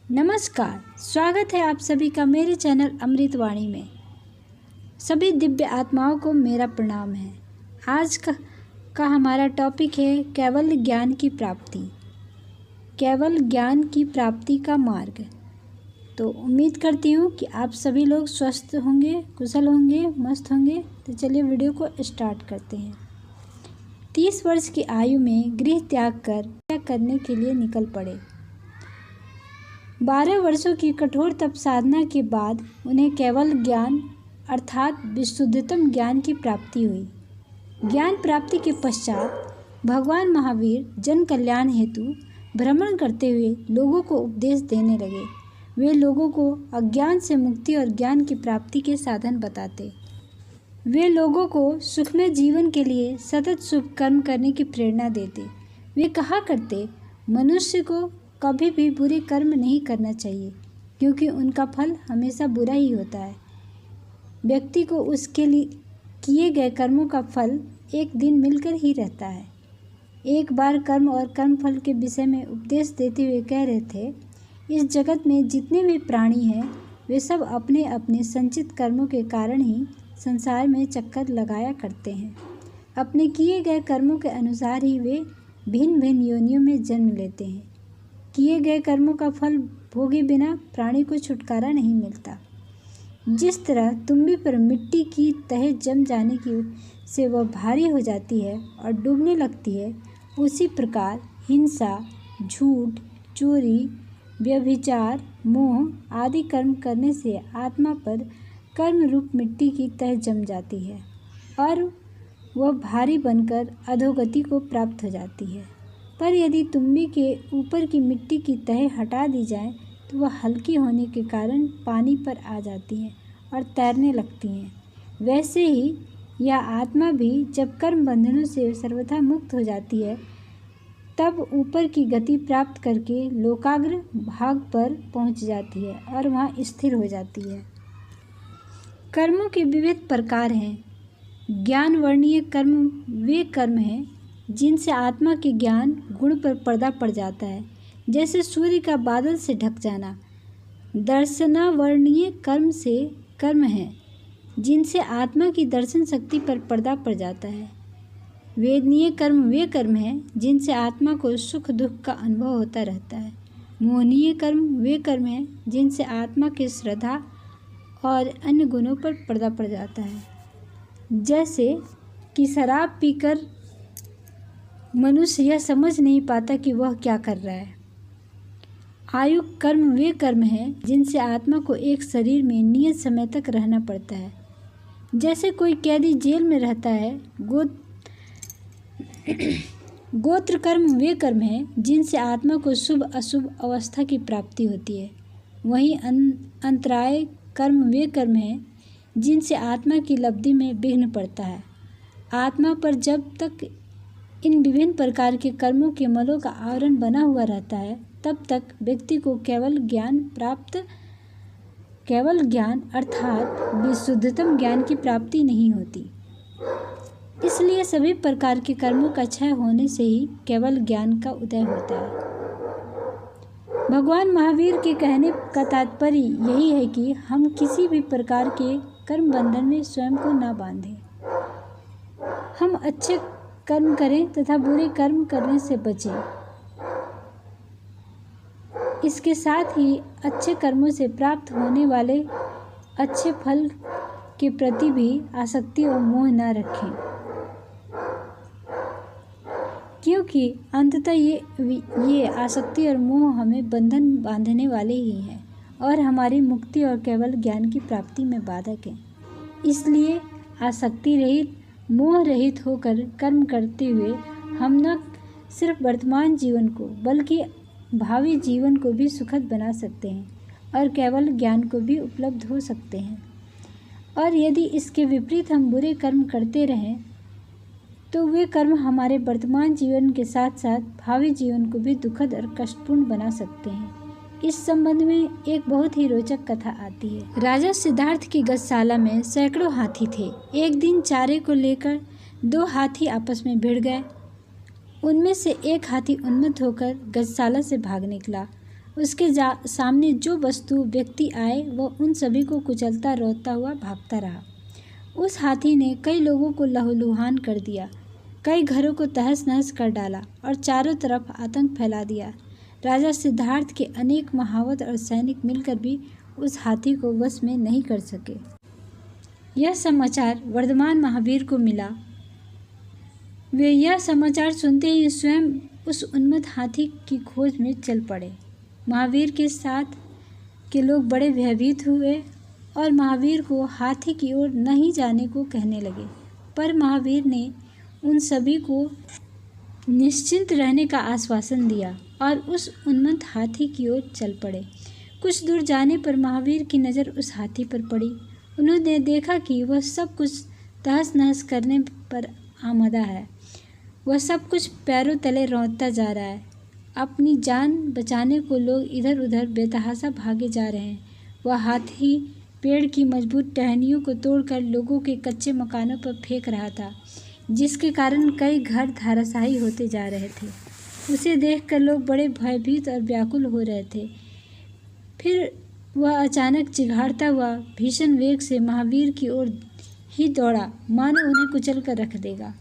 नमस्कार, स्वागत है आप सभी का मेरे चैनल अमृतवाणी में। सभी दिव्य आत्माओं को मेरा प्रणाम है। आज का हमारा टॉपिक है केवल ज्ञान की प्राप्ति। केवल ज्ञान की प्राप्ति का मार्ग। तो उम्मीद करती हूँ कि आप सभी लोग स्वस्थ होंगे, कुशल होंगे, मस्त होंगे। तो चलिए वीडियो को स्टार्ट करते हैं। 30 वर्ष की आयु में गृह त्याग कर क्या करने के लिए निकल पड़े। 12 वर्षों की कठोर तप साधना के बाद उन्हें केवल ज्ञान अर्थात विशुद्धतम ज्ञान की प्राप्ति हुई। ज्ञान प्राप्ति के पश्चात भगवान महावीर जन कल्याण हेतु भ्रमण करते हुए लोगों को उपदेश देने लगे। वे लोगों को अज्ञान से मुक्ति और ज्ञान की प्राप्ति के साधन बताते। वे लोगों को सुखमय जीवन के लिए सतत शुभ कर्म करने की प्रेरणा देते। वे कहा करते, मनुष्य को कभी भी बुरे कर्म नहीं करना चाहिए, क्योंकि उनका फल हमेशा बुरा ही होता है। व्यक्ति को उसके लिए किए गए कर्मों का फल एक दिन मिलकर ही रहता है। एक बार कर्म और कर्मफल के विषय में उपदेश देते हुए कह रहे थे, इस जगत में जितने भी प्राणी हैं वे सब अपने अपने संचित कर्मों के कारण ही संसार में चक्कर लगाया करते हैं। अपने किए गए कर्मों के अनुसार ही वे भिन्न भिन्न योनियों में जन्म लेते हैं। किए गए कर्मों का फल भोगे बिना प्राणी को छुटकारा नहीं मिलता। जिस तरह तुम्बी पर मिट्टी की तह जम जाने की से वह भारी हो जाती है और डूबने लगती है, उसी प्रकार हिंसा, झूठ, चोरी, व्यभिचार, मोह आदि कर्म करने से आत्मा पर कर्म रूप मिट्टी की तह जम जाती है और वह भारी बनकर अधोगति को प्राप्त हो जाती है। पर यदि तुम्बी के ऊपर की मिट्टी की तह हटा दी जाए तो वह हल्की होने के कारण पानी पर आ जाती है और तैरने लगती हैं। वैसे ही यह आत्मा भी जब कर्म बंधनों से सर्वथा मुक्त हो जाती है, तब ऊपर की गति प्राप्त करके लोकाग्र भाग पर पहुंच जाती है और वहां स्थिर हो जाती है। कर्मों के विविध प्रकार हैं। ज्ञान वर्णीय कर्म वे कर्म हैं जिनसे आत्मा के ज्ञान गुण पर पर्दा पड़ जाता है, जैसे सूर्य का बादल से ढक जाना। दर्शनावर्णीय कर्म हैं जिनसे आत्मा की दर्शन शक्ति पर पर्दा पड़ जाता है। वेदनीय कर्म वे कर्म हैं जिनसे आत्मा को सुख दुख का अनुभव होता रहता है। मोहनीय कर्म वे कर्म हैं जिनसे आत्मा की श्रद्धा और अन्य गुणों पर पर्दा पड़ जाता है, जैसे कि शराब पीकर मनुष्य यह समझ नहीं पाता कि वह क्या कर रहा है। आयु कर्म वे कर्म हैं जिनसे आत्मा को एक शरीर में नियत समय तक रहना पड़ता है, जैसे कोई कैदी जेल में रहता है। गोत्र कर्म वे कर्म हैं जिनसे आत्मा को शुभ अशुभ अवस्था की प्राप्ति होती है। वहीं अंतराय कर्म वे कर्म हैं जिनसे आत्मा की लब्धि में विघ्न पड़ता है। आत्मा पर जब तक इन विभिन्न प्रकार के कर्मों के मलों का आवरण बना हुआ रहता है, तब तक व्यक्ति को केवल ज्ञान अर्थात विशुद्धतम ज्ञान की प्राप्ति नहीं होती। इसलिए सभी प्रकार के कर्मों का क्षय होने से ही केवल ज्ञान का उदय होता है। भगवान महावीर के कहने का तात्पर्य यही है कि हम किसी भी प्रकार के कर्म बंधन में स्वयं को न बांधें। हम अच्छे कर्म करें तथा बुरे कर्म करने से बचें। इसके साथ ही अच्छे कर्मों से प्राप्त होने वाले अच्छे फल के प्रति भी आसक्ति और मोह न रखें, क्योंकि अंततः ये आसक्ति और मोह हमें बंधन बांधने वाले ही हैं और हमारी मुक्ति और केवल ज्ञान की प्राप्ति में बाधक हैं। इसलिए आसक्ति रहित, मोह रहित होकर कर्म करते हुए हम न सिर्फ वर्तमान जीवन को बल्कि भावी जीवन को भी सुखद बना सकते हैं और केवल ज्ञान को भी उपलब्ध हो सकते हैं। और यदि इसके विपरीत हम बुरे कर्म करते रहें तो वे कर्म हमारे वर्तमान जीवन के साथ साथ भावी जीवन को भी दुखद और कष्टपूर्ण बना सकते हैं। इस संबंध में एक बहुत ही रोचक कथा आती है। राजा सिद्धार्थ की गजशाला में सैकड़ों हाथी थे। एक दिन चारे को लेकर 2 हाथी आपस में भिड़ गए। उनमें से एक हाथी उन्मत्त होकर गजशाला से भाग निकला उसके सामने जो वस्तु व्यक्ति आए वह उन सभी को कुचलता रोता हुआ भागता रहा। उस हाथी ने कई लोगों को लहूलुहान कर दिया, कई घरों को तहस नहस कर डाला और चारों तरफ आतंक फैला दिया। राजा सिद्धार्थ के अनेक महावत और सैनिक मिलकर भी उस हाथी को वश में नहीं कर सके। यह समाचार वर्धमान महावीर को मिला। वे यह समाचार सुनते ही स्वयं उस उन्मत्त हाथी की खोज में चल पड़े। महावीर के साथ के लोग बड़े भयभीत हुए और महावीर को हाथी की ओर नहीं जाने को कहने लगे, पर महावीर ने उन सभी को निश्चिंत रहने का आश्वासन दिया और उस उन्मत्त हाथी की ओर चल पड़े। कुछ दूर जाने पर महावीर की नज़र उस हाथी पर पड़ी। उन्होंने देखा कि वह सब कुछ तहस नहस करने पर आमदा है। वह सब कुछ पैरों तले रौंदता जा रहा है। अपनी जान बचाने को लोग इधर उधर बेतहाशा भागे जा रहे हैं। वह हाथी पेड़ की मजबूत टहनियों को तोड़कर लोगों के कच्चे मकानों पर फेंक रहा था, जिसके कारण कई घर धराशायी होते जा रहे थे। उसे देखकर लोग बड़े भयभीत और व्याकुल हो रहे थे। फिर वह अचानक चिघाड़ता हुआ भीषण वेग से महावीर की ओर ही दौड़ा, मानो उन्हें कुचल कर रख देगा।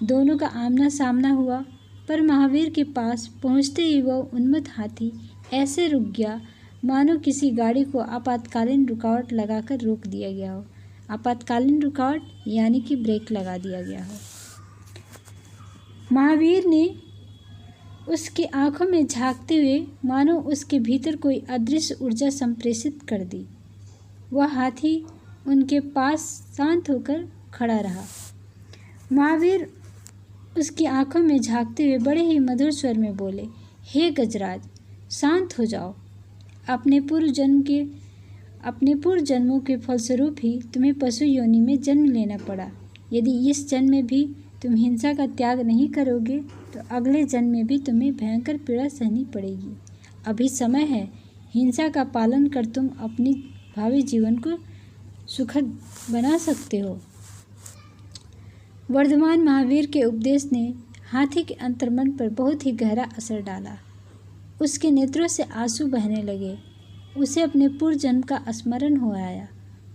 दोनों का आमना सामना हुआ, पर महावीर के पास पहुंचते ही वह उन्मत्त हाथी ऐसे रुक गया मानो किसी गाड़ी को आपातकालीन रुकावट लगाकर रोक दिया गया हो। आपातकालीन रुकावट यानी कि ब्रेक लगा दिया गया हो। महावीर ने उसकी आंखों में झांकते हुए मानो उसके भीतर कोई अदृश्य ऊर्जा संप्रेषित कर दी। वह हाथी उनके पास शांत होकर खड़ा रहा। महावीर उसकी आंखों में झांकते हुए बड़े ही मधुर स्वर में बोले, हे गजराज, शांत हो जाओ। अपने पूर्व जन्मों के फलस्वरूप ही तुम्हें पशु योनि में जन्म लेना पड़ा। यदि इस जन्म में भी तुम हिंसा का त्याग नहीं करोगे तो अगले जन्म में भी तुम्हें भयंकर पीड़ा सहनी पड़ेगी। अभी समय है, हिंसा का पालन कर तुम अपनी भावी जीवन को सुखद बना सकते हो। वर्धमान महावीर के उपदेश ने हाथी के अंतर्मन पर बहुत ही गहरा असर डाला। उसके नेत्रों से आंसू बहने लगे। उसे अपने पूर्व जन्म का स्मरण हो आया।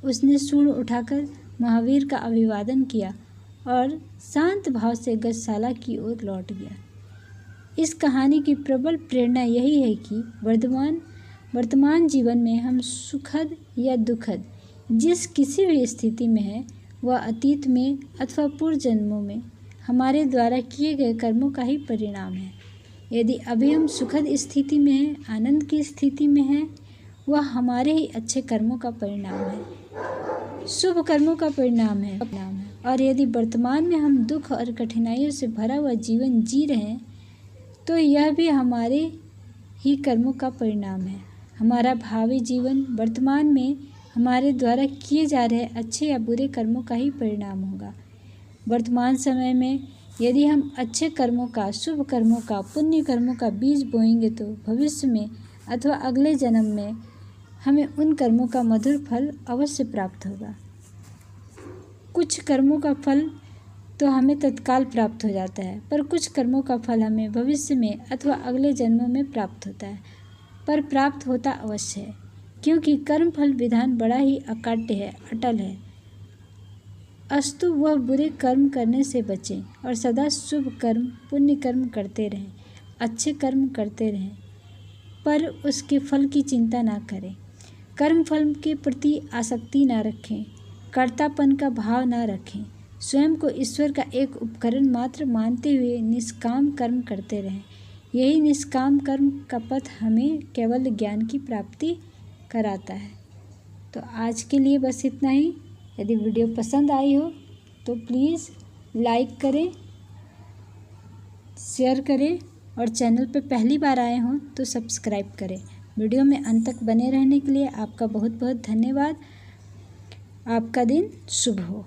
उसने सूंड उठाकर महावीर का अभिवादन किया और शांत भाव से गजशाला की ओर लौट गया। इस कहानी की प्रबल प्रेरणा यही है कि वर्तमान जीवन में हम सुखद या दुखद जिस किसी भी स्थिति में हैं, वह अतीत में अथवा पूर्व जन्मों में हमारे द्वारा किए गए कर्मों का ही परिणाम है। यदि अभी हम सुखद स्थिति में हैं, आनंद की स्थिति में हैं, वह हमारे ही अच्छे कर्मों का परिणाम है, शुभ कर्मों का परिणाम है। और यदि वर्तमान में हम दुख और कठिनाइयों से भरा हुआ जीवन जी रहे हैं, तो यह भी हमारे ही कर्मों का परिणाम है। हमारा भावी जीवन वर्तमान में हमारे द्वारा किए जा रहे अच्छे या बुरे कर्मों का ही परिणाम होगा। वर्तमान समय में यदि हम अच्छे कर्मों का, शुभ कर्मों का, पुण्य कर्मों का बीज बोएंगे तो भविष्य में अथवा अगले जन्म में हमें उन कर्मों का मधुर फल अवश्य प्राप्त होगा। कुछ कर्मों का फल तो हमें तत्काल प्राप्त हो जाता है, पर कुछ कर्मों का फल हमें भविष्य में अथवा अगले जन्मों में प्राप्त होता है, पर प्राप्त होता अवश्य है, क्योंकि कर्म फल विधान बड़ा ही अकाट्य है, अटल है। अस्तु वह बुरे कर्म करने से बचें और सदा शुभ कर्म, पुण्य कर्म करते रहें, अच्छे कर्म करते रहें, पर उसके फल की चिंता ना करें। कर्म फल के प्रति आसक्ति ना रखें, कर्तापन का भाव ना रखें, स्वयं को ईश्वर का एक उपकरण मात्र मानते हुए निष्काम कर्म करते रहें। यही निष्काम कर्म का पथ हमें केवल ज्ञान की प्राप्ति कराता है। तो आज के लिए बस इतना ही। यदि वीडियो पसंद आई हो तो प्लीज़ लाइक करें, शेयर करें और चैनल पर पहली बार आए हों तो सब्सक्राइब करें। वीडियो में अंत तक बने रहने के लिए आपका बहुत बहुत धन्यवाद। आपका दिन शुभ हो।